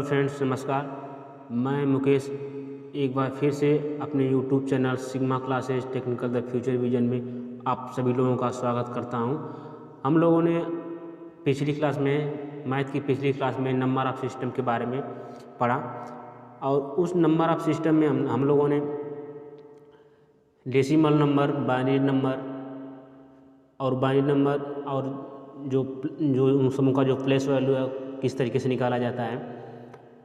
Hello friends, नमस्कार। मैं मुकेश एक बार फिर से अपने YouTube channel sigma classes technical the future vision में आप सभी लोगों का स्वागत करता हूं। हम लोगों ने पिछली क्लास में मैथ की पिछली क्लास में नंबर ऑफ सिस्टम के बारे में पढ़ा और उस नंबर ऑफ सिस्टम में हम लोगों ने डेसिमल नंबर, बाइनरी नंबर और जो उन समूह का जो प्लेस वैल्यू है किस तरीके से निकाला जाता है,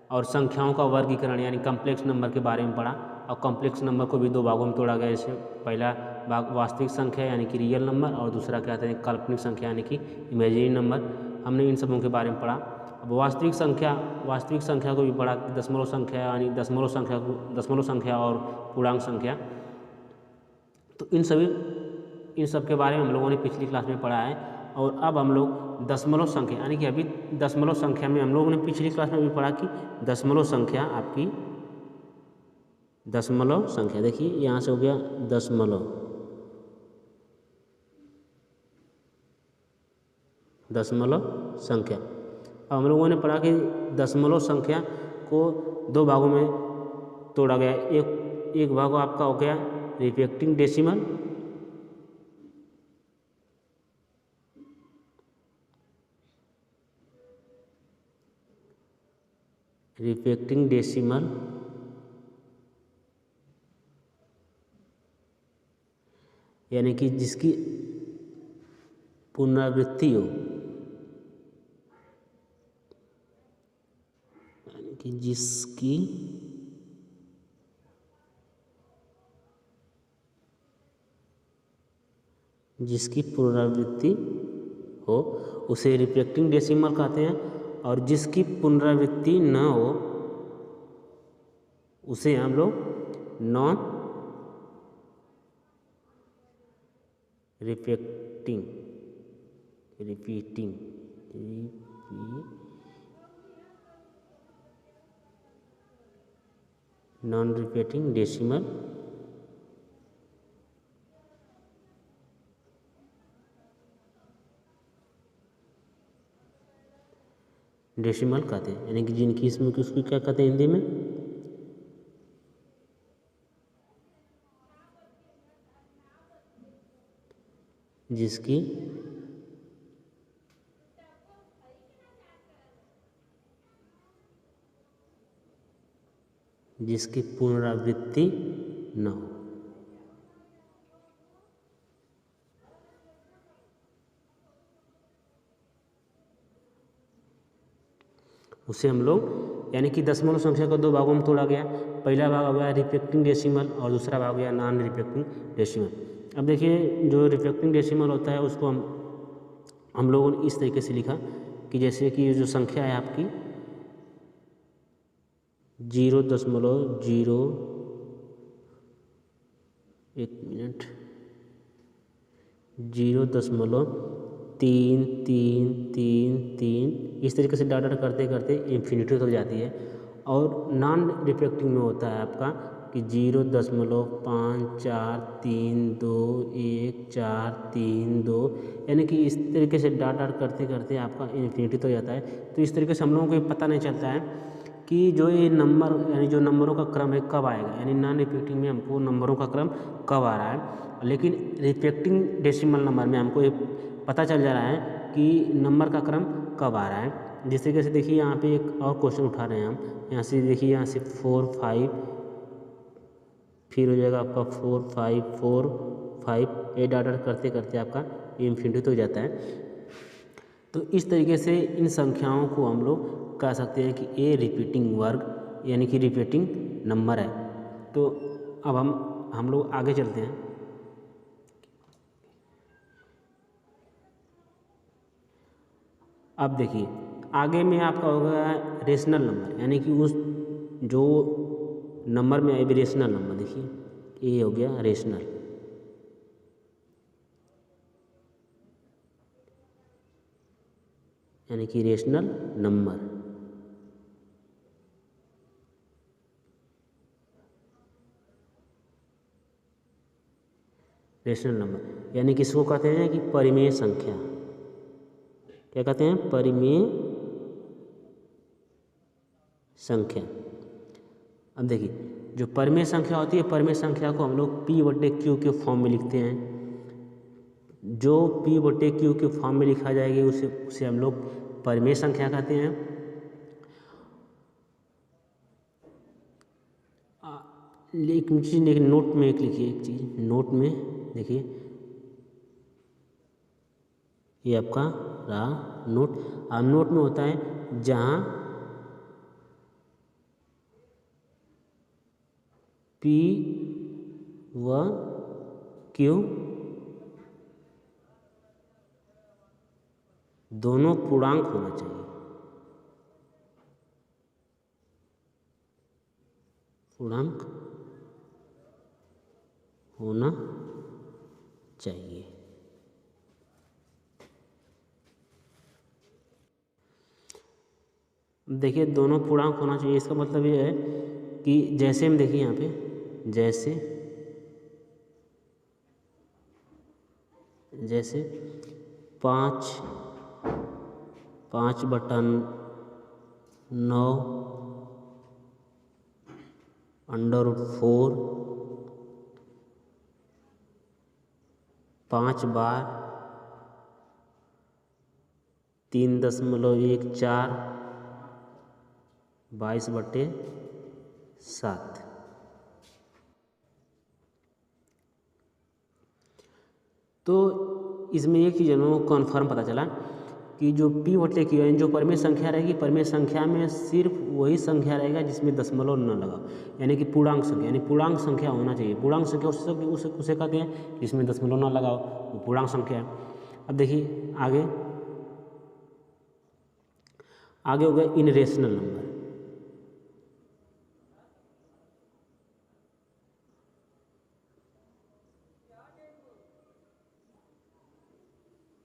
और संख्याओं का वर्गीकरण यानी कॉम्प्लेक्स नंबर के बारे में पढ़ा। और कॉम्प्लेक्स नंबर को भी दो भागों में तोड़ा गया। जैसे पहला भाग वास्तविक संख्या यानी कि रियल नंबर, और दूसरा क्या कहते हैं काल्पनिक संख्या यानी कि इमेजिनरी नंबर। हमने इन सबों के बारे में पढ़ा। अब वास्तविक संख्या को भी पढ़ा, दशमलव संख्या यानी दशमलव संख्या और पूर्णांक संख्या। तो इन सब के बारे में हम लोगों ने पिछली क्लास में पढ़ा है। और अब हम लोग दशमलव संख्या यानी कि अभी दशमलव संख्या में हम लोगों ने पिछली क्लास में भी पढ़ा कि दशमलव संख्या आपकी दशमलव संख्या, देखिए यहाँ से हो गया दशमलव संख्या। अब हम लोगों ने पढ़ा कि दशमलव संख्या को दो भागों में तोड़ा गया। एक भाग आपका हो गया रिफ्लेक्टिंग डेसिमल, यानी कि जिसकी पुनरावृत्ति हो, यानी कि जिसकी पुनरावृत्ति हो उसे रिफ्लेक्टिंग डेसिमल कहते हैं, और जिसकी पुनरावृत्ति न हो उसे हम लोग नॉन रिपीटिंग डेसिमल कहते हैं। यानी कि जिनकी इसमें उसको क्या कहते हैं हिंदी में, जिसकी पुनरावृत्ति न हो। उसे हम लोग यानी कि दशमलव संख्या को दो भागों में तोड़ा गया। पहला भाग हो गया रिफ्लेक्टिंग डेसिमल और दूसरा भाग हो गया नॉन रिफ्लेक्टिंग डेसिमल। अब देखिए जो रिफ्लेक्टिंग डेसिमल होता है उसको हम लोगों ने इस तरीके से लिखा कि जैसे कि जो संख्या है आपकी 0.33333 इस तरीके से डाटा करते करते इन्फिनिटी तक जाती है। और नॉन रिफ्लेक्टिंग में होता है आपका कि 0.53321432 यानी कि इस तरीके से डाटा करते करते आपका इन्फिनिटी तक जाता है। तो इस तरीके से हम लोगों को पता नहीं चलता है कि जो ये नंबर यानी जो नंबरों का क्रम है कब आएगा, यानी नॉन रिफ्लेक्टिंग में हमको नंबरों का क्रम कब आ रहा है, लेकिन रिफ्लेक्टिंग डेसिमल नंबर में हमको ये पता चल जा रहा है कि नंबर का क्रम कब आ रहा है। जिस तरीके से देखिए यहाँ पे एक और क्वेश्चन उठा रहे हैं हम, यहाँ से देखिए यहाँ से 4 5 फिर हो जाएगा आपका 4 5 4 5 ये डाटा करते करते आपका इन्फिनिटी तो हो जाता है। तो इस तरीके से इन संख्याओं को हम लोग कह सकते हैं कि ये रिपीटिंग वर्ग यानी कि रिपीटिंग नंबर है। तो अब हम लोग आगे चलते हैं। अब देखिए आगे में आपका होगा रेशनल नंबर, यानी कि उस जो नंबर में आए भी रेशनल नंबर। देखिए ये हो गया रेशनल, यानी कि रेशनल नंबर। रेशनल नंबर यानी कि इसको कहते हैं कि परिमेय संख्या। क्या कहते हैं? परिमेय संख्या। अब देखिए जो परिमेय संख्या होती है, परिमेय संख्या को हम लोग P/Q के फॉर्म में लिखते हैं। जो P/Q के फॉर्म में लिखा जाएगी उसे हम लोग परिमेय संख्या कहते हैं। एक चीज़ नोट में एक लिखिए, एक चीज़ नोट में देखिए, ये आपका रहा नोट। अब नोट में होता है जहाँ P व Q दोनों पूर्णांक होना चाहिए, पूर्णांक होना चाहिए। देखिए दोनों पूर्णांक होना चाहिए, इसका मतलब ये है कि जैसे हम देखिए यहाँ पे जैसे 5/9 √4 5 बार 3.14 22/7। तो इसमें एक चीज़ हमें कन्फर्म पता चला कि जो P/Q है, जो परिमेय संख्या रहेगी, परिमेय संख्या में सिर्फ वही संख्या रहेगा जिसमें दशमलव न लगा, यानी कि पूर्णांक संख्या, यानी पूर्णांक संख्या होना चाहिए। पूर्णांक संख्या उसे कहते हैं जिसमें दशमलव न लगाओ, वो पूर्णांक संख्या है। अब देखिए आगे हो गया irrational number.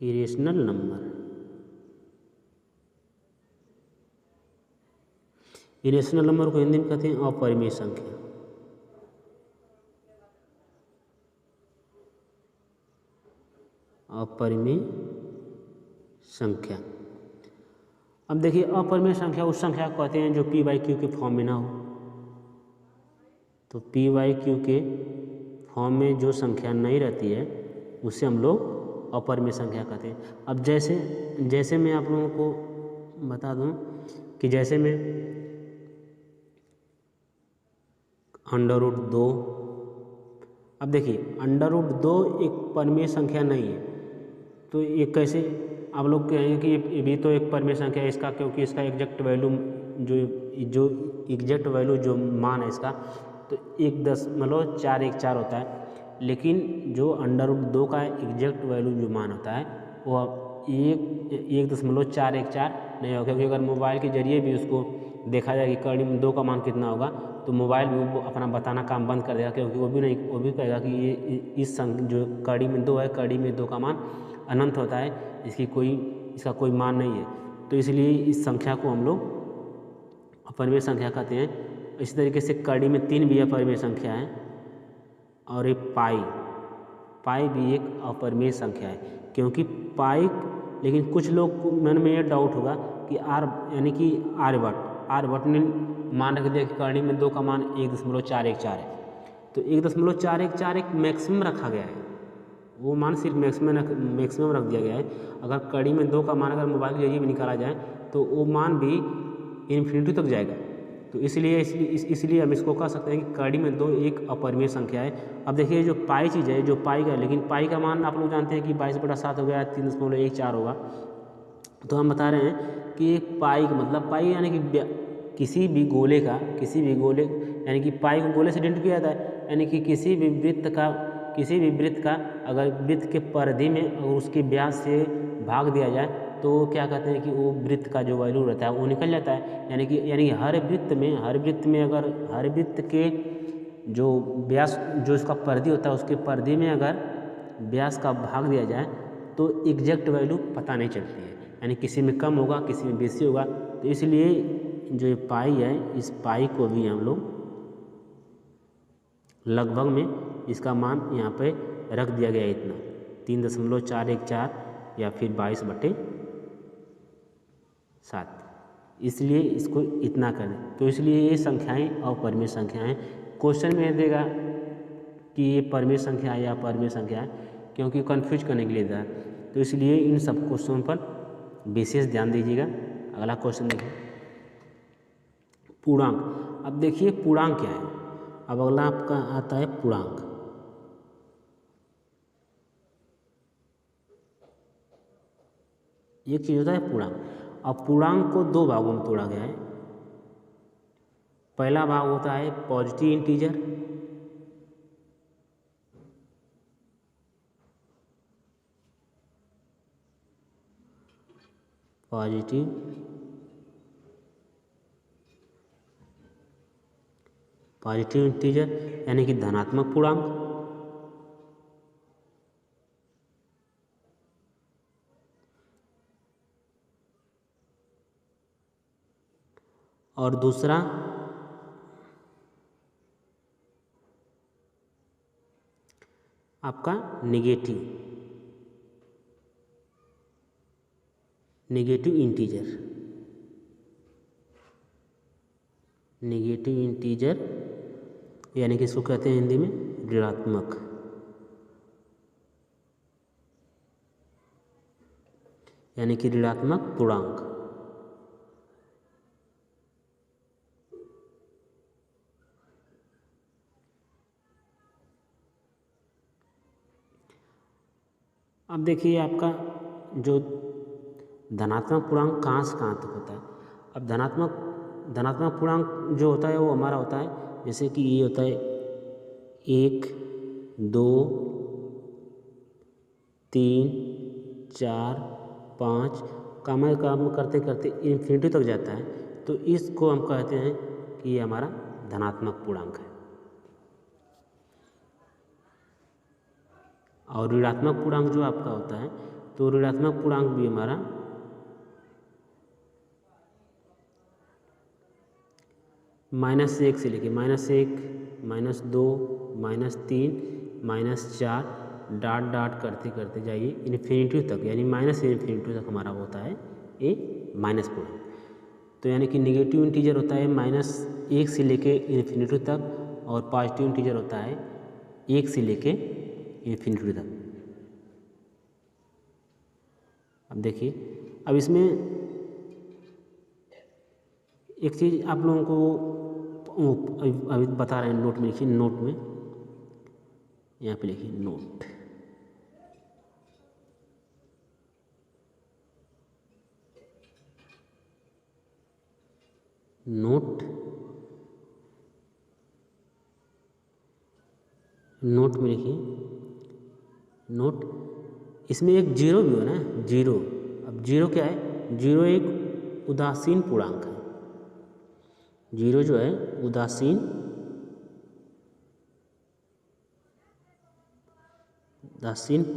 Irrational number, irrational number को हिंदी में कहते हैं अपरिमेय संख्या। अपरिमेय संख्या। अब देखिए अपरिमेय संख्या उस संख्या को कहते हैं जो P/Q के फॉर्म में ना हो। तो P/Q के फॉर्म में जो संख्या नहीं रहती है उसे हम लोग अपरिमेय संख्या कहते हैं। अब जैसे मैं आप लोगों को बता दूं कि जैसे मैं √2, अब देखिए √2 एक परिमेय संख्या नहीं है, तो ये कैसे आप लोग कहेंगे कि ये भी तो एक परिमेय संख्या है इसका, क्योंकि इसका एग्जैक्ट वैल्यू जो एग्जैक्ट वैल्यू जो मान है इसका तो 1.414 होता है। लेकिन जो √2 का एग्जैक्ट वैल्यू जो मान होता है वो 1.414 नहीं होगा, क्योंकि अगर मोबाइल के जरिए भी उसको देखा जाए कि कड़ी में 2 का मान कितना होगा तो मोबाइल भी वो अपना बताना काम बंद कर देगा, क्योंकि वो भी कहेगा कि ये इस जो कड़ी में 2 है, कड़ी में 2 का मान अनंत होता है, इसका कोई मान नहीं है। तो इसलिए इस संख्या को हम लोग अपरिमेय संख्या कहते हैं। इसी तरीके से कड़ी में 3 भी अपरिमेय संख्या है, और एक पाई भी एक अपरिमेय संख्या है, क्योंकि पाई, लेकिन कुछ लोग मन में ये डाउट होगा कि यानी कि आर्यभट्ट ने मान रख दिया कि कड़ी में 2 का मान 1.414 है, तो 1.414 एक मैक्सिमम रखा गया है, वो मान सिर्फ मैक्सिमम रख दिया गया है। अगर कड़ी में 2 का मान अगर मोबाइल के जरिए भी निकाला जाए तो वो मान भी इन्फिनिटी तक जाएगा। तो इसलिए हम इसको कह सकते हैं कि कड़ी में 2 एक अपरिमेय संख्या है। अब देखिए जो पाई चीज़ है, जो पाई का, लेकिन पाई का मान आप लोग जानते हैं कि 22/7 हो गया, 3.14 होगा। तो हम बता रहे हैं कि पाई का मतलब, पाई यानी कि किसी भी गोले यानी कि पाई को गोले से डिनोट किया जाता है, यानी कि किसी भी वृत्त का अगर वृत्त के परिधि में और उसके व्यास से भाग दिया जाए तो क्या कहते हैं कि वो वृत्त का जो वैल्यू रहता है वो निकल जाता है। यानी कि हर वृत्त के जो व्यास, जो इसका परिधि होता है, उसके परिधि में अगर व्यास का भाग दिया जाए तो एग्जैक्ट वैल्यू पता नहीं चलती है, यानी किसी में कम होगा, किसी में बेसी होगा। तो इसलिए जो ये पाई है, इस पाई को भी हम लोग लगभग में इसका मान यहाँ पे रख दिया गया है इतना 3.414 या फिर 22/7। इसलिए इसको इतना करें। तो इसलिए ये संख्याएं अपरिमेय संख्याएं क्वेश्चन में देगा कि ये परिमेय संख्या है या अपरिमेय संख्या है, क्योंकि कन्फ्यूज करने के लिए था। तो इसलिए इन सब क्वेश्चनों पर विशेष ध्यान दीजिएगा। अगला क्वेश्चन देखिए, पूर्णांक। अब देखिए पूर्णांक क्या है। अब अगला आपका आता है पूर्णांक। एक चीज होता है पूर्णांक। अब पूर्णांक को दो भागों में तोड़ा गया है। पहला भाग होता है पॉजिटिव इंटीजर, पॉजिटिव इंटीजर यानी कि धनात्मक पूर्णांक। और दूसरा आपका नेगेटिव इंटीजर, नेगेटिव इंटीजर यानी कि इसको कहते हैं हिंदी में ऋणात्मक, यानी कि ऋणात्मक पूर्णांक। अब देखिए आपका जो धनात्मक पूर्णांक कहाँ से कहाँ तक होता है। अब धनात्मक पूर्णांक जो होता है वो हमारा होता है, जैसे कि ये होता है 1, 2, 3, 4, 5 काम करते करते इन्फिनिटी तक जाता है। तो इसको हम कहते हैं कि ये हमारा धनात्मक पूर्णांक है। और ऋणात्मक पूर्णांक जो आपका होता है, तो ऋणात्मक पूर्णांक भी हमारा -1 से लेके -1, -2, -3, -4 डॉट करते करते जाइए इन्फिनिटी तक, यानी इन्फिनिटी तक हमारा होता है ये माइनस पूर्णांक। तो यानी कि निगेटिव इंटीजर होता है -1 से लेके इन्फिनिटी तक, और पॉजिटिव इंटीजर होता है 1 से लेके इन्फिनिटी तक। अब देखिए, अब इसमें एक चीज़ आप लोगों को अभी बता रहे हैं, नोट में लिखिए, नोट में यहाँ पे लिखिए नोट। नोट में लिखिए नोट। इसमें एक जीरो भी हो ना, जीरो। अब जीरो क्या है? जीरो एक उदासीन पूर्णांक है। जीरो जो है उदासीन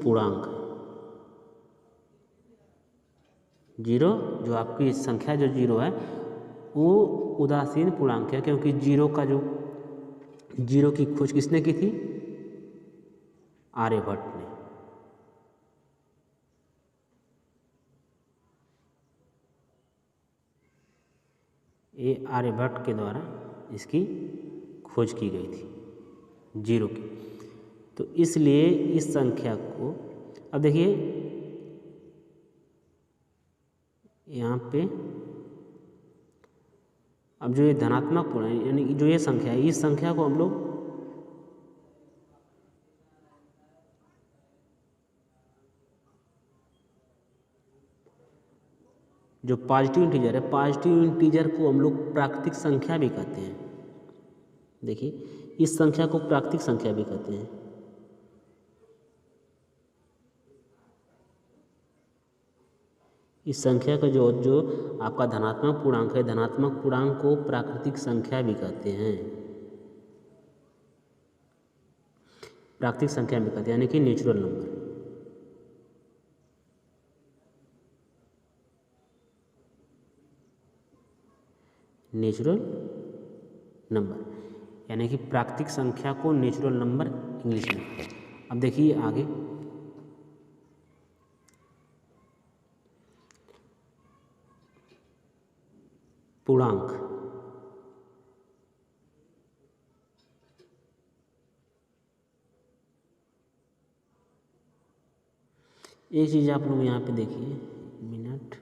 पूर्णांक है। जीरो जो आपकी संख्या जो जीरो है वो उदासीन पूर्णांक है, क्योंकि जीरो की खोज किसने की थी? आर्यभट्ट ने। ये आर्यभट्ट के द्वारा इसकी खोज की गई थी जीरो की। तो इसलिए इस संख्या को, अब देखिए यहाँ पे, अब जो ये धनात्मक पूर्णांक यानी कि जो ये संख्या है, इस संख्या को हम लोग जो पॉजिटिव इंटीजर है, पॉजिटिव इंटीजर को हम लोग प्राकृतिक संख्या भी कहते हैं। देखिए इस संख्या को प्राकृतिक संख्या भी कहते हैं। इस संख्या का जो आपका धनात्मक पूर्णांक है, धनात्मक पूर्णांक को प्राकृतिक संख्या भी कहते हैं। प्राकृतिक संख्या भी कहते हैं, यानी कि नेचुरल नंबर। नेचुरल नंबर यानी कि प्राकृतिक संख्या को नेचुरल नंबर इंग्लिश में। अब देखिए आगे, पूर्णांक। एक चीज़ आप लोग यहाँ पे देखिए, मिनट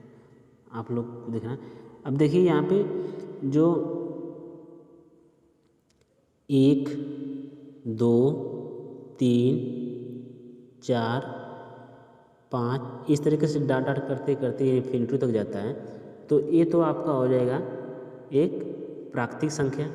आप लोग को देखना। अब देखिए यहाँ पे जो 1 2 3 4 5 इस तरीके से डाट डाट करते करते इन्फिनिटी तक जाता है। तो ये तो आपका हो जाएगा एक प्राकृतिक संख्या।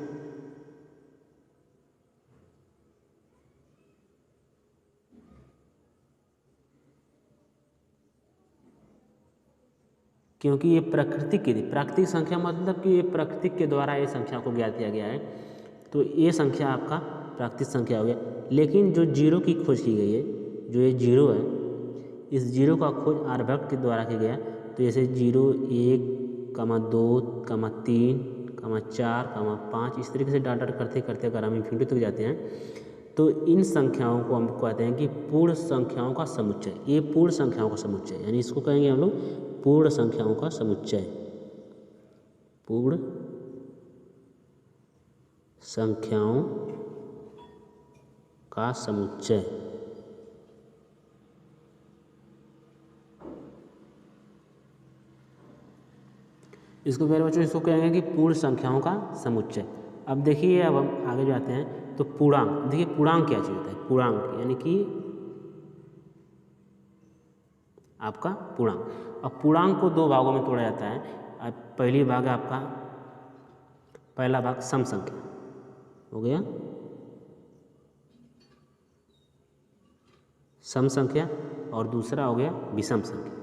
क्योंकि ये प्राकृतिक संख्या मतलब कि ये प्रकृति के द्वारा ये संख्या को ज्ञात किया गया है, तो ये संख्या आपका प्राकृतिक संख्या हो गया। लेकिन जो जीरो की खोज की गई है, जो ये जीरो है, इस जीरो का खोज आर्यभट्ट के द्वारा किया गया। तो जैसे 0 1 2 3 4 5 इस तरीके से डाट डाट करते करते अगर हम इन्फिनिटी तक जाते हैं तो इन संख्याओं को हम कहते हैं कि पूर्ण संख्याओं का समुच्चय। ये पूर्ण संख्याओं का समुच्चय, यानी इसको कहेंगे हम लोग पूर्ण संख्याओं का समुच्चय। पूर्ण संख्याओं का समुच्चय। इसको प्यारे बच्चों इसको कहेंगे कि पूर्ण संख्याओं का समुच्चय। अब देखिए, अब हम आगे जाते हैं तो पूर्णांक। देखिए पूर्णांक क्या चीज़ होता है? पूर्णांक यानी कि आपका पूर्णांक। अब पूर्णांक को 2 भागों में तोड़ा जाता है। अब पहली भाग है आपका, पहला भाग सम संख्या हो गया, सम संख्या, और दूसरा हो गया विषम संख्या।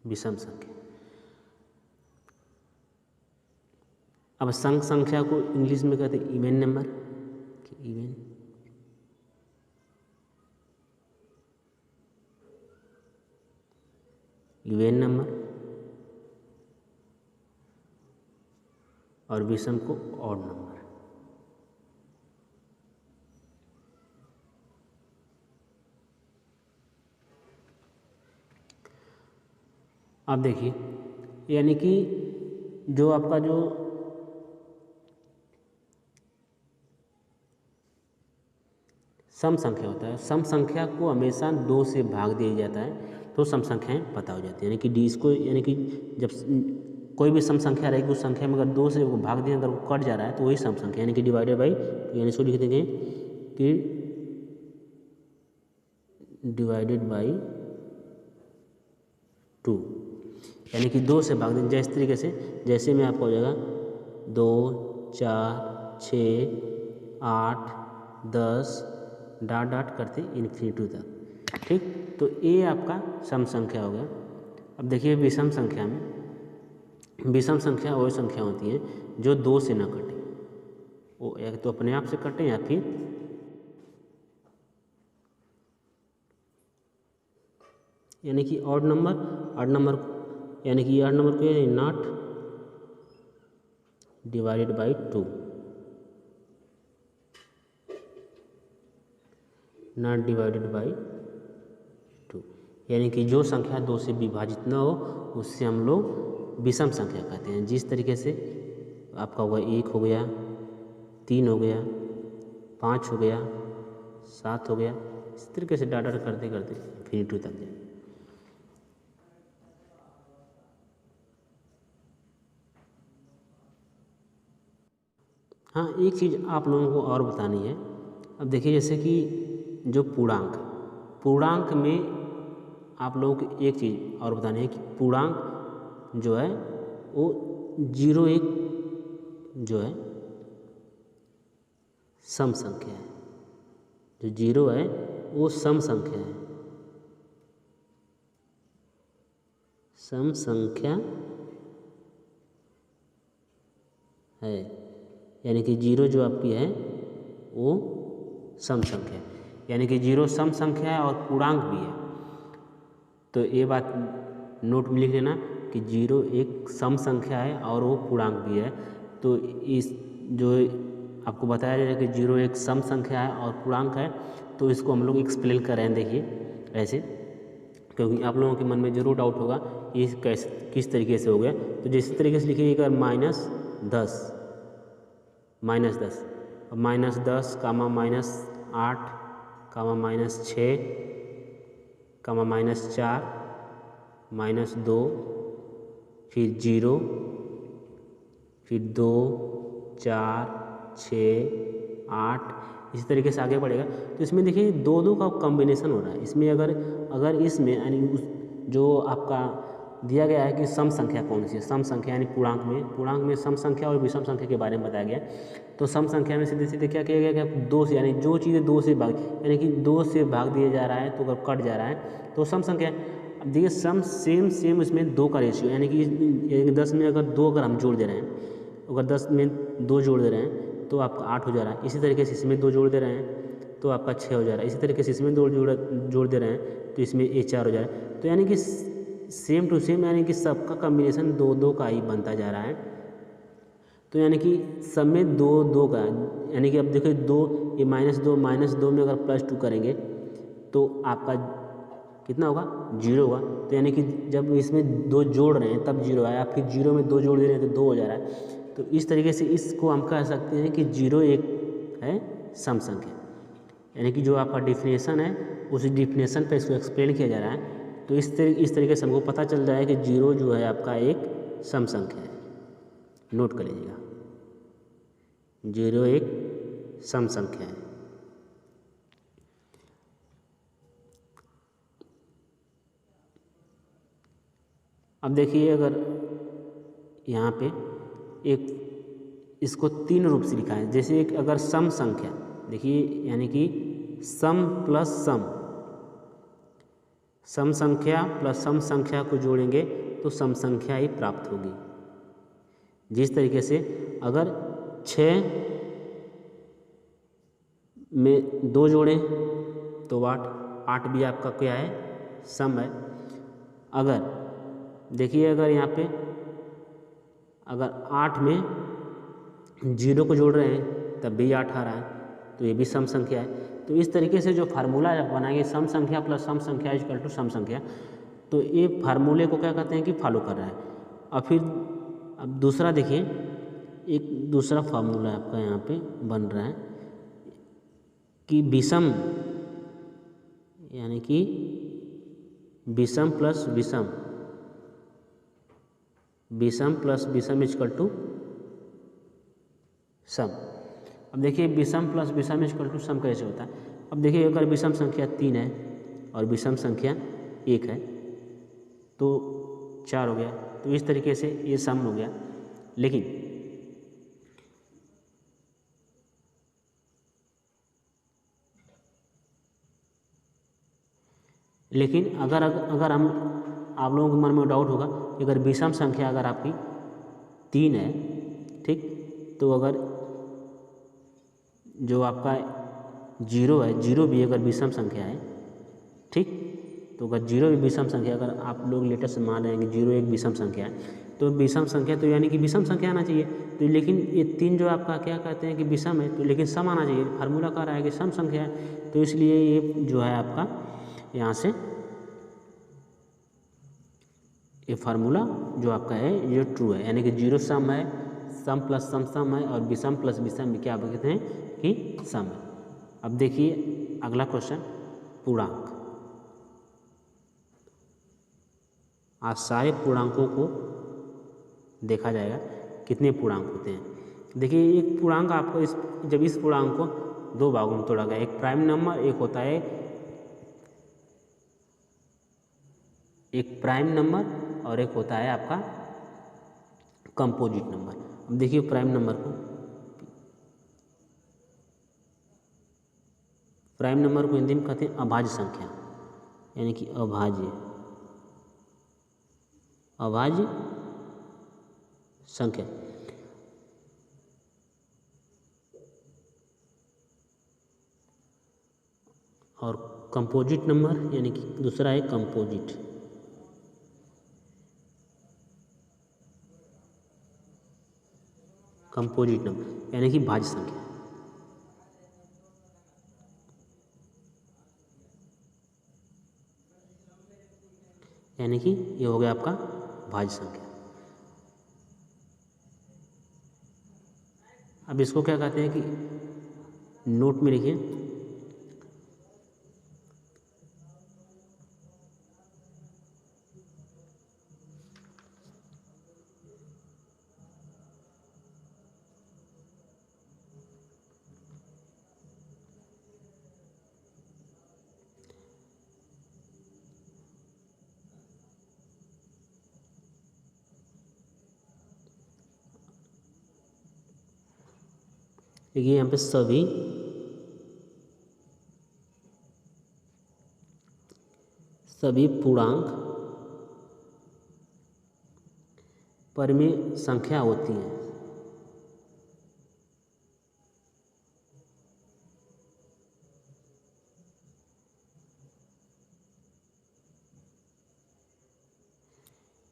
विषम संख्या। अब संक संख्या को इंग्लिश में कहते हैं इवन नंबर। इवन नंबर, और विषम को ऑड नंबर। अब देखिए, यानी कि जो आपका जो सम संख्या होता है, सम संख्या को हमेशा 2 से भाग दिया जाता है तो सम संख्याएं पता हो जाती है। यानी कि डी इसको, यानी कि जब कोई भी सम संख्या रहेगी उस संख्या में अगर 2 से वो भाग दिया, अगर वो कट जा रहा है तो वही सम संख्या, यानी कि डिवाइडेड बाई, यानी इसको लिख देंगे कि डिवाइडेड बाई 2, यानी कि 2 से भाग दें। जैसे तरीके से, जैसे में आपका हो जाएगा 2 4 6 8 10 डाट डाट करते इन्फिनिटी तक। ठीक, तो ये आपका सम संख्या हो गया। अब देखिए विषम संख्या में, विषम संख्या वही संख्या होती है जो 2 से ना कटे, वो या तो अपने आप से कटे या फिर यानी कि ऑड नंबर, यानी कि ऑड नंबर को not divided by 2, not divided by 2, यानी कि जो संख्या 2 से विभाजित ना हो उससे हम लोग विषम संख्या कहते हैं। जिस तरीके से आपका हुआ 1 हो गया, 3 हो गया, 5 हो गया, 7 हो गया, इस तरीके से डाटा करते करते इन्फिनिटी तक जाए। हाँ, एक चीज़ आप लोगों को और बतानी है। अब देखिए जैसे कि जो पूर्णांक में आप लोगों को एक चीज़ और बतानी है कि पूर्णांक जो है वो 0 1 जो है सम संख्या है। जो 0 है वो सम संख्या है, सम संख्या है। यानी कि 0 जो आपकी है वो सम संख्या है, यानी कि 0 सम संख्या है और पूर्णांक भी है। तो ये बात नोट में लिख लेना कि 0 एक सम संख्या है और वो पूर्णांक भी है। तो इस जो आपको बताया जाएगा कि 0 एक सम संख्या है और पूर्णांक है, तो इसको हम लोग एक्सप्लेन कर रहे हैं। देखिए ऐसे क्योंकि आप लोगों के मन में ज़रूर डाउट होगा ये कैसे किस तरीके से हो गया। तो जिस तरीके से लिखिए अगर -10 अब -10 कामा -8 कामा -6 कामा -4 -2 फिर 0 फिर 2 4 6 8 इसी तरीके से आगे बढ़ेगा। तो इसमें देखिए 2 का कॉम्बिनेशन हो रहा है। इसमें अगर इसमें यानी जो आपका दिया गया है कि सम संख्या कौन सी है, सम संख्या यानी पूर्णांक में सम संख्या और विषम संख्या के बारे में बताया गया। तो सम संख्या में सीधे सीधे क्या किया गया कि 2 से, यानी जो चीज़ें 2 से भाग यानी कि 2 से भाग दिया जा रहा है तो अगर कट जा रहा है तो सम संख्या। अब देखिए सम सेम इसमें 2 का रेशियो, यानी कि 10 में अगर 2 अगर हम जोड़ दे रहे हैं, अगर 10 में 2 जोड़ दे रहे हैं तो आपका 8 हो जा रहा है। इसी तरीके से इसमें 2 जोड़ दे रहे हैं तो आपका 6 हो जा रहा है। इसी तरीके से इसमें 2 जोड़ दे रहे हैं तो इसमें ये 4 हो जा रहा है। तो यानी कि सेम टू सेम, यानी कि सबका कॉम्बिनेशन 2 का ही बनता जा रहा है। तो यानी कि सब में 2 का, यानी कि अब देखिए 2 ये -2 में अगर +2 करेंगे तो आपका कितना होगा 0 होगा। तो यानी कि जब इसमें 2 जोड़ रहे हैं तब 0 आया, फिर 0 में 2 जोड़ दे रहे हैं तो 2 हो जा रहा है। तो इस तरीके से इसको हम कह सकते हैं कि 0 एक है सम संख्या, यानी कि जो आपका डिफिनेशन है उस डिफिनेशन पे इसको एक्सप्लेन किया जा रहा है। तो इस तरीके से हमको पता चल रहा है कि 0 जो है आपका एक सम संख्या है। नोट कर लीजिएगा, 0 एक सम संख्या है। अब देखिए अगर यहाँ पे एक इसको 3 रूप से लिखा है, जैसे एक अगर सम संख्या देखिए, यानी कि सम प्लस सम संख्या प्लस सम संख्या को जोड़ेंगे तो सम संख्या ही प्राप्त होगी। जिस तरीके से अगर 6 में 2 जोड़ें तो 8 भी आपका क्या है सम है। अगर देखिए अगर यहाँ पे अगर 8 में 0 को जोड़ रहे हैं तब भी 8 आ रहा है, तो ये भी सम संख्या है। तो इस तरीके से जो फार्मूला बनाएंगे सम संख्या प्लस सम संख्या इक्वल टू सम संख्या, तो ये फार्मूले को क्या कहते हैं कि फॉलो कर रहा है। और फिर अब दूसरा देखिए, एक दूसरा फार्मूला आपका यहाँ पे बन रहा है कि विषम, यानी कि विषम प्लस विषम इक्वल टू सम। अब देखिए विषम प्लस विषम इक्वल टू सम कैसे होता है। अब देखिए अगर विषम संख्या 3 है और विषम संख्या 1 है तो 4 हो गया। तो इस तरीके से ये सम हो गया। लेकिन अगर हम आप लोगों के मन में डाउट होगा कि अगर विषम संख्या अगर आपकी 3 है, ठीक, तो अगर जो आपका 0 है, 0 भी अगर विषम संख्या है, ठीक, तो अगर 0 भी विषम संख्या, अगर आप लोग लेटेस्ट मान रहे हैं कि 0 एक विषम संख्या है, तो विषम संख्या तो यानी कि विषम संख्या आना चाहिए। तो लेकिन ये 3 जो आपका क्या कहते हैं कि विषम है, तो लेकिन सम आना चाहिए। फार्मूला कह रहा है कि सम संख्या है, तो इसलिए ये जो है आपका यहाँ से ये फार्मूला जो आपका है ये ट्रू है, यानी कि 0 सम है, सम प्लस सम है, और विषम प्लस विषम भी क्या कहते हैं कि सम है। अब देखिए अगला क्वेश्चन, पूर्णांक। आज सारे पूर्णांकों को देखा जाएगा कितने पूर्णांक होते हैं। देखिए एक पूर्णांक आपको जब इस पूर्णांक को 2 भागों में तोड़ा गया, एक प्राइम नंबर, एक होता है एक प्राइम नंबर और एक होता है आपका कंपोजिट नंबर। अब देखिए प्राइम नंबर को हिंदी में कहते हैं अभाज्य संख्या, यानी कि अभाज्य संख्या। और कंपोजिट नंबर यानी कि दूसरा है कंपोजिट नंबर, यानी कि भाज्य संख्या। यानी कि ये हो गया आपका भाज्य संख्या। अब इसको क्या कहते हैं कि नोट में लिखिए, देखिए यहाँ पे सभी पूर्णांक परिमेय संख्या होती हैं।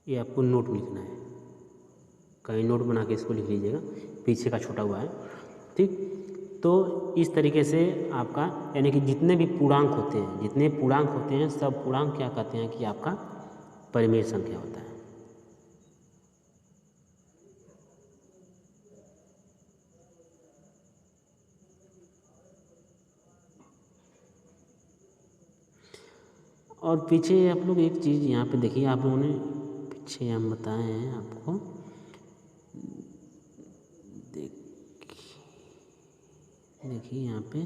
ये आपको नोट में लिखना है, कहीं नोट बना के इसको लिख लीजिएगा, पीछे का छोटा हुआ है, ठीक। तो इस तरीके से आपका यानी कि जितने भी पूर्णांक होते हैं सब पूर्णांक क्या कहते हैं कि आपका परिमेय संख्या होता है। और पीछे आप लोग एक चीज़ यहाँ पे देखिए, आप लोगों ने पीछे हम बताए हैं आपको, देखिए यहाँ पे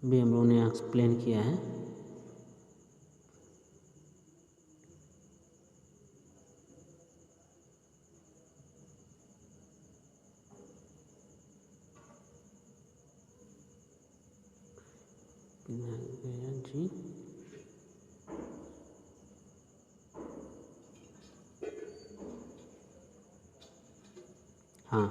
भी हम लोगों ने एक्सप्लेन किया है। जी हाँ,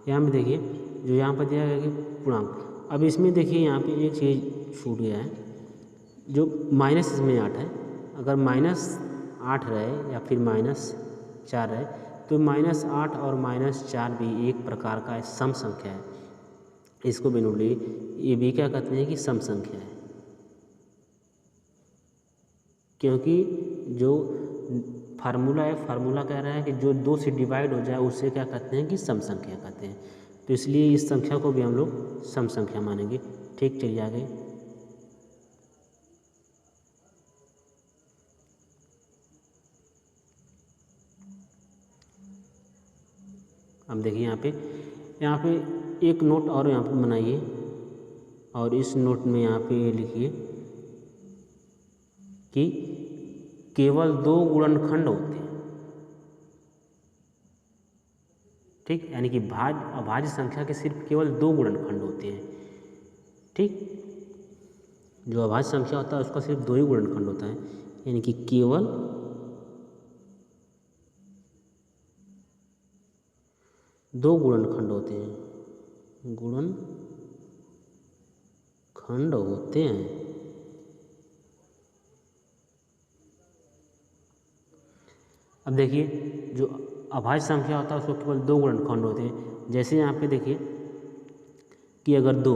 यहाँ पे देखिए जो यहाँ पर दिया गया कि पूर्णांक, अब इसमें देखिए यहाँ पे एक चीज़ छूट गया है, जो माइनस इसमें 8 है, अगर -8 रहे या फिर -4 रहे तो -8 और -4 भी एक प्रकार का सम संख्या है। इसको भी नोट लीजिए, ये भी क्या कहते हैं कि सम संख्या है, क्योंकि जो फार्मूला कह रहा है कि जो 2 से डिवाइड हो जाए उससे क्या कहते हैं कि सम संख्या कहते हैं। तो इसलिए इस संख्या को भी हम लोग सम संख्या मानेंगे, ठीक। चलिए आगे, अब देखिए यहाँ पे एक नोट और यहाँ पे बनाइए, और इस नोट में यहाँ पे लिखिए कि केवल 2 गुणनखंड होते हैं, ठीक। यानी कि अभाज्य संख्या के सिर्फ केवल 2 गुणनखंड होते हैं, ठीक। जो अभाज्य संख्या होता है उसका सिर्फ 2 ही गुणनखंड होता है, यानी कि केवल 2 गुणनखंड होते हैं, अब देखिए जो अभाज्य संख्या होता है उसको केवल 2 गुणनखंड होते हैं। जैसे यहाँ पे देखिए कि अगर दो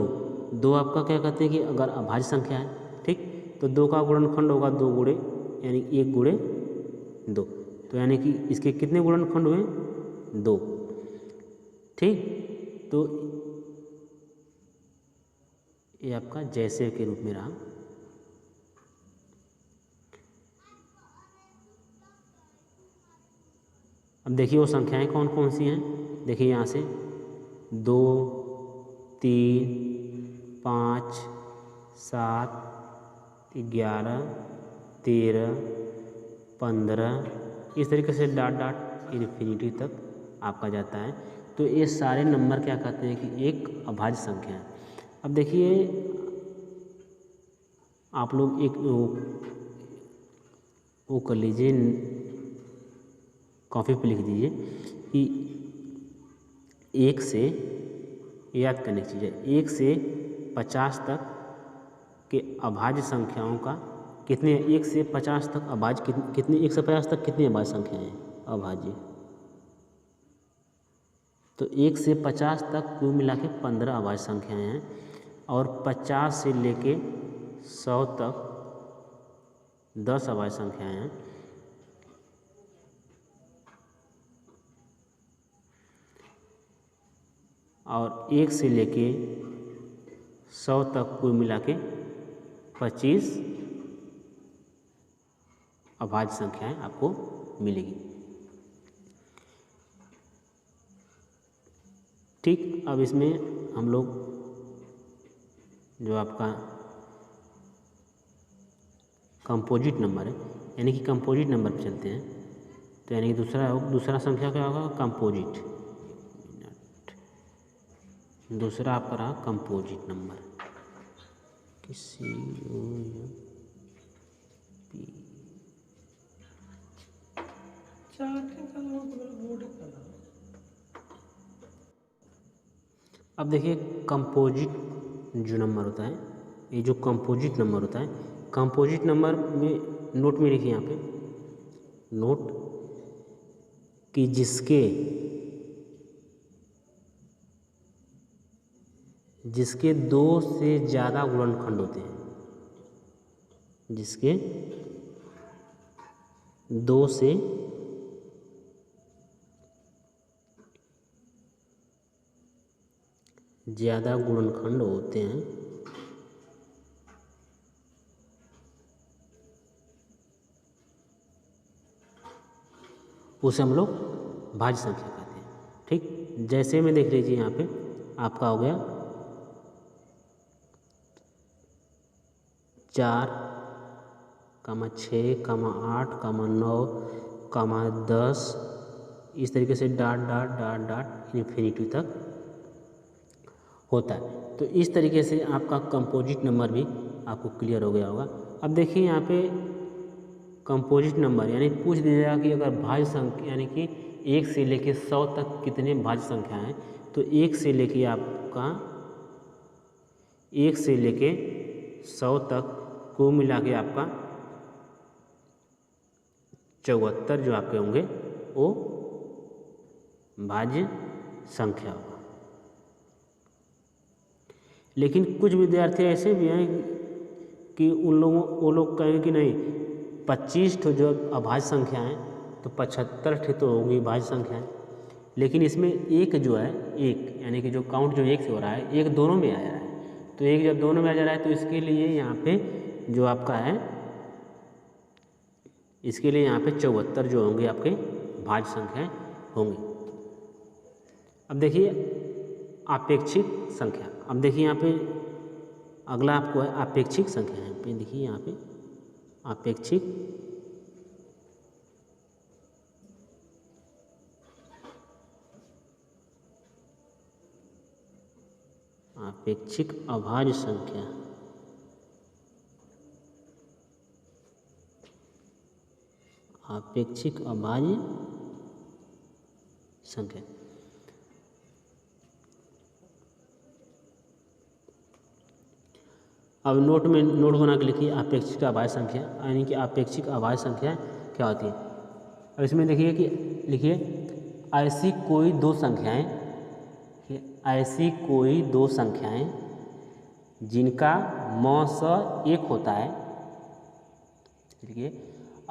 आपका क्या कहते हैं कि अगर अभाज्य संख्या है, ठीक, तो 2 का गुणनखंड होगा 2 गुणे, यानी 1 गुणे 2, तो यानी कि इसके कितने गुणनखंड हुए? 2, ठीक। तो ये आपका जैसे के रूप में रहा। अब देखिए वो संख्याएं कौन कौन सी हैं, देखिए यहाँ से 2, 3, 5, 7, 11, 13, 15, इस तरीके से डॉट इन्फिनिटी तक आपका जाता है। तो ये सारे नंबर क्या कहते हैं कि एक अभाज्य संख्या है। अब देखिए आप लोग एक वो कर लीजिए, कॉपी पे लिख दीजिए कि 1 से, याद करने की चीज़ है, 1 से 50 तक के अभाज्य संख्याओं का कितने, 1 से 50 तक अभाज्य कितने 1 से 50 तक कितनी अभाज्य संख्याएं हैं अभाज्य, तो 1 से 50 तक कुल मिला के 15 अभाज्य संख्याएं हैं, और 50 से लेके 100 तक 10 अभाज्य संख्याएं हैं। और 1 से लेके 100 तक कुल मिला के 25 अभाज्य संख्याएं आपको मिलेगी। ठीक, अब इसमें हम लोग जो आपका कंपोजिट नंबर है, यानी कि कंपोजिट नंबर पे चलते हैं। तो यानी कि दूसरा संख्या क्या होगा? कंपोजिट। दूसरा आपका रहा कंपोजिट नंबर, किसी अब देखिए कंपोजिट जो नंबर होता है, ये जो कंपोजिट नंबर होता है, कंपोजिट नंबर में नोट में लिखिए यहाँ पे नोट कि जिसके 2 से ज़्यादा गुणनखंड होते हैं, जिसके 2 से ज़्यादा गुणनखंड होते हैं उसे हम लोग भाज्य संख्या कहते हैं। ठीक, जैसे में देख लीजिए यहाँ पे आपका हो गया 4, 6, 8, 9, 10, इस तरीके से डॉट इन्फिनिटी तक होता है। तो इस तरीके से आपका कंपोजिट नंबर भी आपको क्लियर हो गया होगा। अब देखिए यहाँ पे कंपोजिट नंबर यानी पूछ दिया जाएगा कि अगर भाज्य संख्या यानी कि 1 से लेके 100 तक कितने भाज्य संख्या हैं, तो 1 से लेके 100 तक को मिला के आपका 74 जो आपके होंगे वो भाज्य संख्या होगा। लेकिन कुछ विद्यार्थी ऐसे भी हैं कि वो लोग कहेंगे कि नहीं 25 तो जो अभाज्य संख्या है तो 75 तो होंगी भाज्य संख्याएं। लेकिन इसमें एक जो है एक यानी कि जो काउंट जो 1 से हो रहा है, एक दोनों में आ जा रहा है। तो एक जब दोनों में आ जा रहा है तो इसके लिए यहाँ पे जो आपका है, इसके लिए यहाँ पे 74 जो होंगे आपके भाज्य संख्याएं होंगी। अब देखिए आपेक्षिक संख्या। अब देखिए यहाँ पे अगला आपको है आपेक्षिक संख्या। यहाँ पे देखिए यहाँ पे आपेक्षिक अभाज्य संख्या। आपेक्षिक अभाज्य संख्या। अब नोट बना के लिखिए आपेक्षिक अभाज्य संख्या, यानी कि आपेक्षिक अभाज्य संख्या क्या होती है। अब इसमें देखिए कि लिखिए ऐसी कोई दो संख्याएं जिनका मौस 1 होता है। देखिए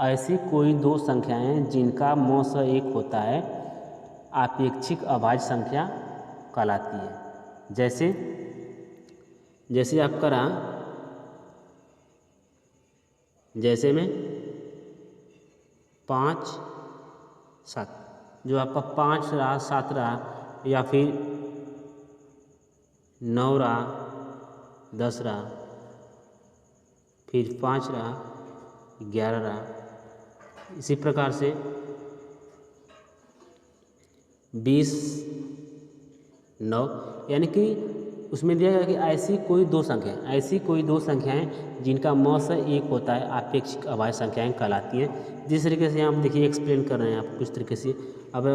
ऐसी कोई दो संख्याएं जिनका मौस 1 होता है आपेक्षिक अभाज्य संख्या कहलाती है। जैसे आपका रहा, जैसे में 5, 7, जो आपका 5 रहा, 7 रहा, या फिर 9 रहा, 10 रहा, फिर 5 रहा, 11 रहा, इसी प्रकार से 20, 9, यानी कि उसमें दिया गया कि ऐसी कोई दो संख्याएं जिनका मौस 1 होता है आपेक्षिक अभाज्य संख्याएं कहलाती हैं। जिस तरीके से आप देखिए एक्सप्लेन कर रहे हैं आप कुछ तरीके से। अब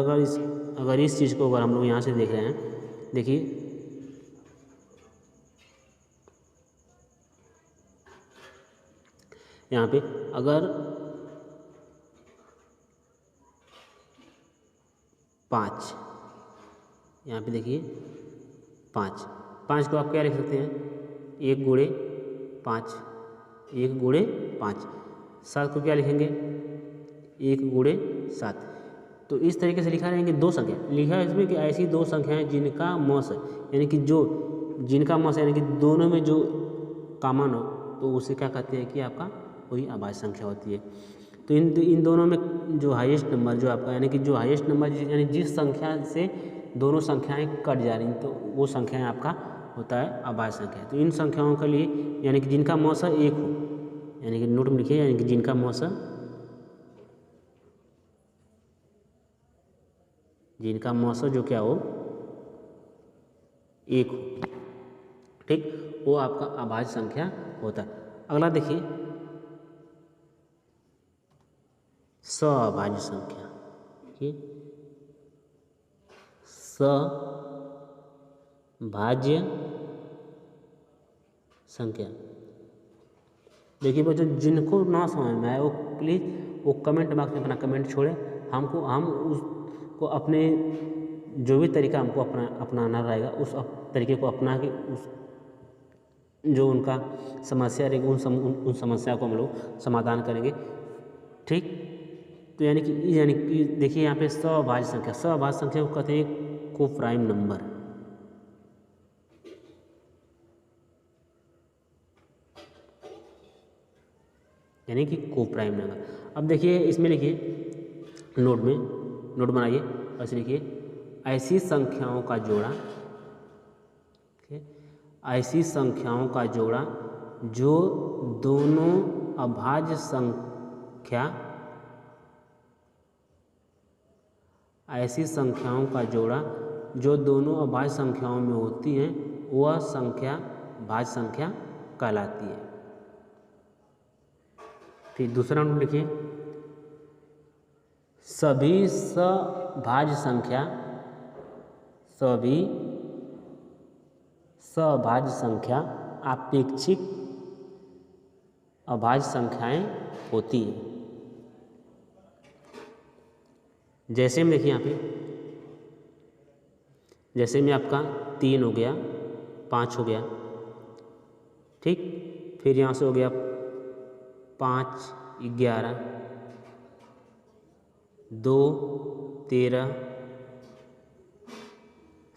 अगर इस चीज़ को अगर हम लोग यहाँ से देख रहे हैं, देखिए यहाँ पे अगर 5, यहाँ पे देखिए 5 को आप क्या लिख सकते हैं, 1 गुणे 5, 1 गुणे 5। 7 को क्या लिखेंगे, 1 गुणे 7। तो इस तरीके से लिखा है कि दो संख्या लिखा है इसमें कि ऐसी दो संख्याएं जिनका मौस यानी कि जिनका मौस यानी कि दोनों में जो कॉमन हो, तो उसे क्या कहते हैं कि आपका वही अभाज्य संख्या होती है। तो इन दोनों में जो हाईएस्ट नंबर जो आपका यानी कि जो हाईएस्ट नंबर यानी जिस संख्या से दोनों संख्याएं कट जा रही तो वो संख्याएं आपका होता है अभाज्य संख्या। तो इन संख्याओं के लिए यानी कि जिनका मौसा एक हो, यानी कि नोट में लिखिए, यानी कि जिनका मौसा जो क्या हो एक हो, ठीक, वो आपका अभाज्य संख्या होता है। अगला देखिए सअभाज्य संख्या। देखिए सभाज्य संख्या। देखिए बच्चों जिनको ना समझ में आए वो प्लीज़ वो कमेंट बॉक्स में अपना कमेंट छोड़ें। हम उसको अपने जो भी तरीका हमको अपनाना रहेगा उस तरीके को अपना के उस जो उनका समस्या रहेगी उन समस्या को हम लोग समाधान करेंगे, ठीक। तो यानी कि देखिए यहाँ पे सअभाज्य संख्या को कहते हैं कोप्राइम नंबर। यानी कि कोप्राइम नंबर। अब देखिए इसमें लिखिए नोट बनाइए और इसे लिखिए ऐसी संख्याओं का जोड़ा, ऐसी संख्याओं का जोड़ा जो दोनों अभाज्य संख्या, ऐसी संख्याओं का जोड़ा जो दोनों अभाज्य संख्याओं में होती हैं वह संख्या भाज्य संख्या कहलाती है। फिर दूसरा नोट लिखिए सभी सभाज्य संख्या आपेक्षिक अभाज्य संख्याएं होती हैं। जैसे में देखिए यहाँ पे जैसे में आपका 3 हो गया, 5 हो गया, ठीक। फिर यहाँ से हो गया 5 11, 2 13,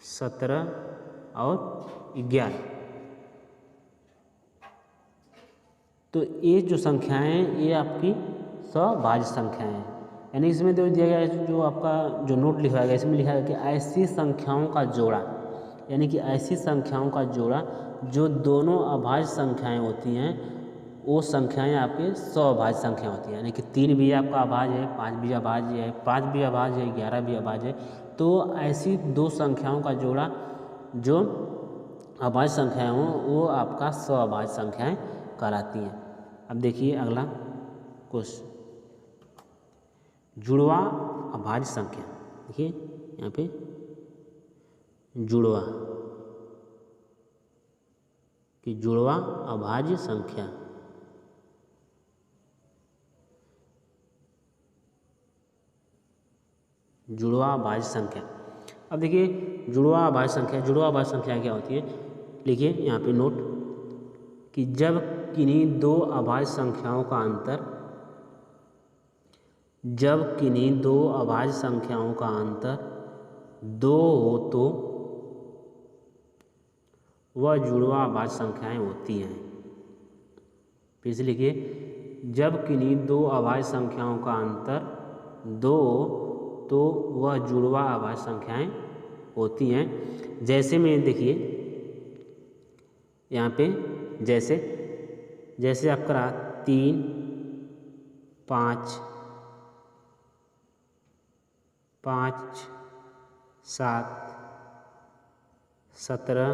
17 और 11। तो ये जो संख्याएं हैं ये आपकी सभाज्य संख्याएं हैं। यानी इसमें जो दिया गया है जो आपका जो नोट लिखा गया इसमें लिखा गया कि ऐसी संख्याओं का जोड़ा, यानी कि ऐसी संख्याओं का जोड़ा जो दोनों अभाज्य संख्याएं होती हैं वो संख्याएं आपके सभाज्य संख्या होती हैं। यानी कि 3 भी आपका अभाज्य है, 5 भी अभाज्य है, 5 भी अभाज्य है, 11 भी अभाज्य है। तो ऐसी दो संख्याओं का जोड़ा जो अभाज्य संख्याएं हों वो आपका सभाज्य संख्याएं कहलाती हैं। अब देखिए अगला क्वेश्चन जुड़वा अभाज्य संख्या। देखिए यहाँ पे जुड़वा अभाज्य संख्या। जुड़वा अभाज्य संख्या। अब देखिए जुड़वा अभाज्य संख्या क्या होती है। लिखिए यहाँ पे नोट कि जब किन्हीं दो अभाज्य संख्याओं का अंतर दो हो तो वह जुड़वा अभाज्य संख्याएं होती हैं। फिर से लिखिए जब किन्हीं दो अभाज्य संख्याओं का अंतर 2 तो वह जुड़वा अभाज्य संख्याएं होती हैं। जैसे में देखिए यहाँ पे जैसे आपका रहा 3 5 7 17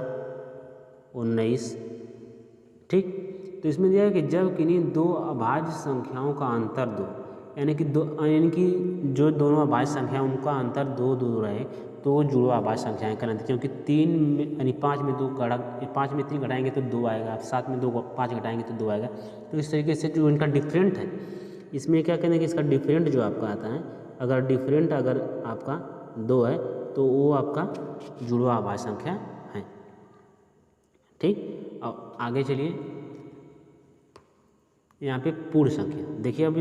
19, ठीक। तो इसमें दिया है कि जब किन्हीं दो अभाज्य संख्याओं का अंतर 2, यानी कि जो दोनों अभाज्य संख्याएं उनका अंतर 2 रहे तो वो जुड़वा अभाज्य संख्याएं कहलाती। क्योंकि 3 में यानी 5 में 3 घटाएंगे तो 2 आएगा, 7 में 5 घटाएंगे तो 2 आएगा। तो इस तरीके से जो इनका डिफरेंट है इसमें क्या कहते हैं कि इसका डिफरेंट जो आपका आता है अगर आपका 2 है तो वो आपका जुड़वा अभाज्य संख्या है, ठीक। अब आगे चलिए यहाँ पे पूर्ण संख्या देखिए। अब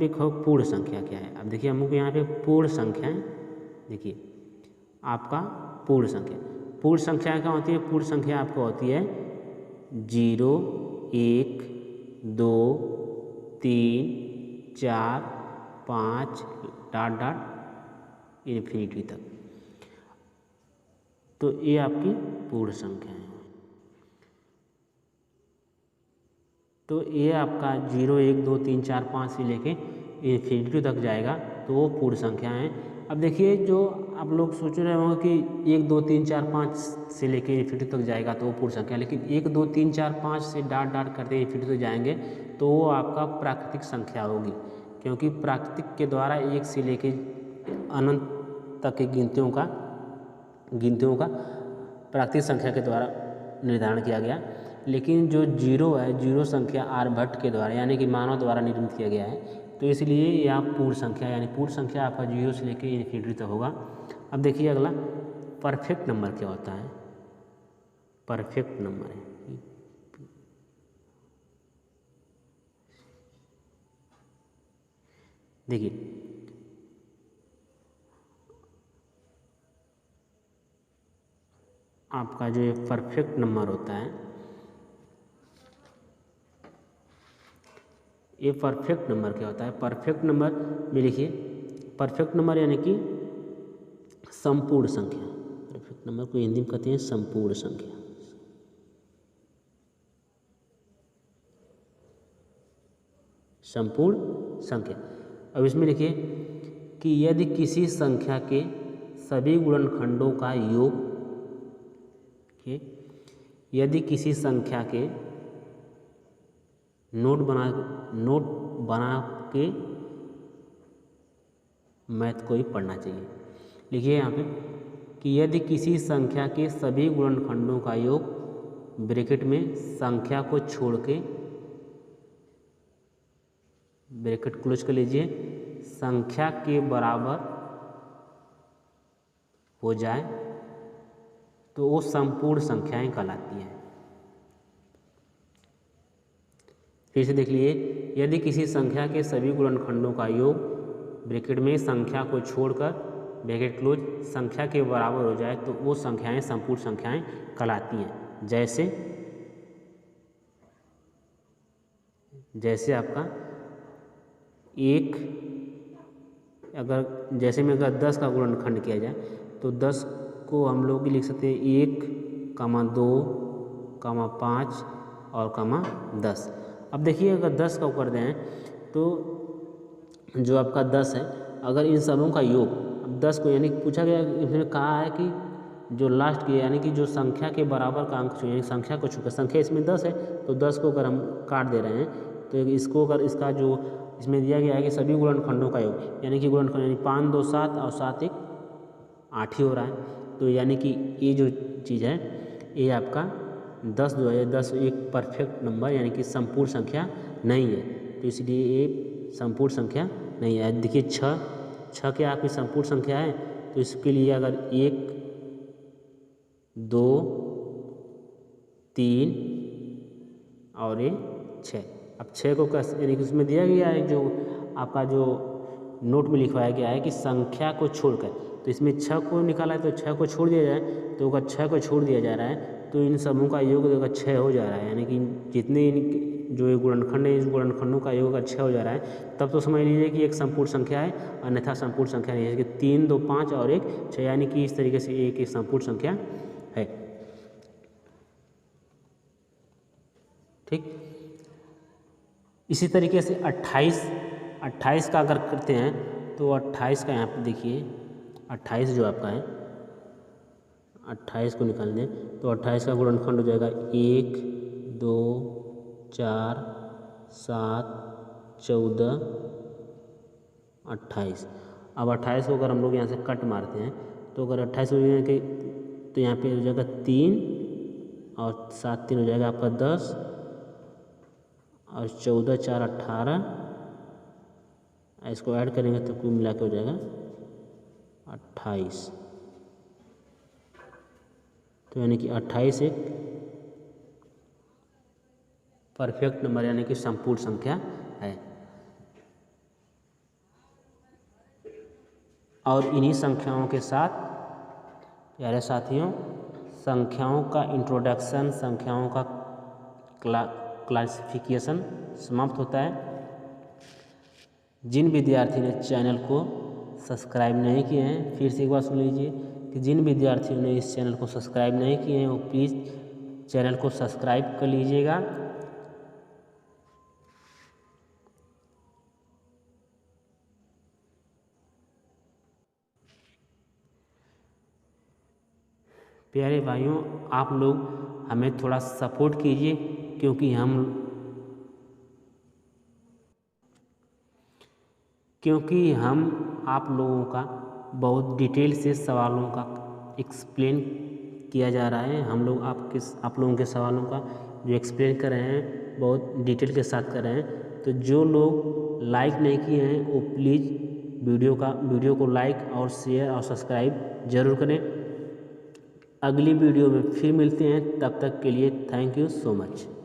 एक हो पूर्ण संख्या क्या है। अब देखिए हमको यहाँ पे पूर्ण संख्या देखिए आपका पूर्ण संख्या क्या होती है। पूर्ण संख्या आपको होती है 0 1 2 3 4 5 डॉट डॉट इन्फिनिटी तक। तो ये आपकी पूर्ण संख्या है। तो ये आपका 0 1 2 3 4 5 से लेके इन्फिनिटी तक जाएगा तो वो पूर्ण संख्या है। अब देखिए जो आप लोग सोच रहे होंगे कि 1 2 3 4 5 से लेके इन्फिनिटी तक जाएगा तो वो पूर्ण संख्या है, लेकिन 1 2 3 4 5 से डॉट डॉट करते इन्फिनिटी तक जाएंगे तो वो आपका प्राकृतिक संख्या होगी, क्योंकि प्राकृतिक के द्वारा 1 से लेके अनंत तक की गिनतियों का प्राकृतिक संख्या के द्वारा निर्धारण किया गया। लेकिन जो जीरो है, जीरो संख्या आर्यभट्ट के द्वारा यानी कि मानव द्वारा निर्मित किया गया है, तो इसलिए यह पूर्ण संख्या यानी पूर्ण संख्या आपका 0 से लेकर इन्फिनिटी तक होगा। अब देखिए अगला परफेक्ट नंबर क्या होता है। परफेक्ट नंबर है देखिए आपका जो ये परफेक्ट नंबर होता है, ये परफेक्ट नंबर क्या होता है। परफेक्ट नंबर में लिखिए परफेक्ट नंबर यानी कि संपूर्ण संख्या। परफेक्ट नंबर को हिंदी में कहते हैं संपूर्ण संख्या। संपूर्ण संख्या। अब इसमें लिखिए कि यदि किसी संख्या के सभी गुणनखंडों का योग, यदि किसी संख्या के नोट बना के मैथ को ही पढ़ना चाहिए। लिखिए यहाँ पे कि यदि किसी संख्या के सभी गुणनखंडों का योग ब्रैकेट में संख्या को छोड़ के, ब्रैकेट क्लोज कर लीजिए, संख्या के बराबर हो जाए तो वो संपूर्ण संख्याएं कहलाती हैं। फिर से देख लिए, यदि किसी संख्या के सभी गुणनखंडों का योग ब्रैकेट में संख्या को छोड़कर ब्रैकेट क्लोज संख्या के बराबर हो जाए तो वो संख्याएं संपूर्ण संख्याएं कहलाती हैं। जैसे आपका एक, अगर जैसे में अगर 10 का गुणनखंड किया जाए तो 10 को हम लोग लिख सकते हैं 1, 2, 5 और 10। अब देखिए अगर 10 का कर दें तो जो आपका 10 है, अगर इन सबों का योग, अब 10 को यानी पूछा गया, इसमें कहा है कि जो लास्ट की यानी कि जो संख्या के बराबर का अंक यानी संख्या को छूकर, संख्या इसमें 10 है तो 10 को अगर हम काट दे रहे हैं तो इसको अगर इसका जो इसमें दिया गया है कि सभी गुणनखंडों का योग यानी कि गुणनखंड यानी 5 2 7 और 7 1 8 ही हो रहा है। तो यानी कि ये जो चीज़ है ये आपका 10 जो है 10 एक परफेक्ट नंबर यानी कि संपूर्ण संख्या नहीं है, तो इसलिए ये संपूर्ण संख्या नहीं है। देखिए 6 क्या आपकी संपूर्ण संख्या है, तो इसके लिए अगर 1 2 3 और ये 6, अब 6 को यानी कि उसमें दिया गया है जो आपका जो नोट में लिखवाया गया है कि संख्या को छोड़कर, तो इसमें 6 को निकाला है तो 6 को छोड़ दिया जाए, तो अगर 6 को छोड़ दिया जा रहा है तो इन समूह का योग अगर 6 हो जा रहा है यानी कि जितने जो ये गुणनखंड है इस गुणनखंडों का योग अगर 6 हो जा रहा है तब तो समझ लीजिए कि एक संपूर्ण संख्या है, अन्यथा संपूर्ण संख्या नहीं है कि 3 2 5 और 1 6 यानी कि इस तरीके से एक संपूर्ण संख्या है। ठीक, इसी तरीके से 28 का अगर करते हैं तो 28 का यहाँ पे देखिए 28 जो आपका है 28 को निकाल दें तो 28 का गुणनखंड हो जाएगा 1 2 4 7 14 28। अब 28 को अगर हम लोग यहाँ से कट मारते हैं तो अगर 28 हो जाएगा तो यहाँ पे हो जाएगा 3 और 7 3 हो जाएगा आपका 10 और 14 4 18, इसको ऐड करेंगे तो कुल मिला के हो जाएगा 28। तो यानी कि 28 एक परफेक्ट नंबर यानी कि संपूर्ण संख्या है। और इन्हीं संख्याओं के साथ प्यारे साथियों, संख्याओं का इंट्रोडक्शन, संख्याओं का क्लासिफिकेशन समाप्त होता है। जिन विद्यार्थी ने चैनल को सब्सक्राइब नहीं किए हैं, फिर से एक बार सुन लीजिए कि जिन विद्यार्थियों ने इस चैनल को सब्सक्राइब नहीं किए हैं वो प्लीज़ चैनल को सब्सक्राइब कर लीजिएगा। प्यारे भाइयों, आप लोग हमें थोड़ा सपोर्ट कीजिए क्योंकि हम आप लोगों का बहुत डिटेल से सवालों का एक्सप्लेन किया जा रहा है। हम लोग आप लोगों के सवालों का जो एक्सप्लेन कर रहे हैं बहुत डिटेल के साथ कर रहे हैं। तो जो लोग लाइक नहीं किए हैं वो प्लीज़ वीडियो को लाइक और शेयर और सब्सक्राइब ज़रूर करें। अगली वीडियो में फिर मिलते हैं, तब तक के लिए थैंक यू सो मच।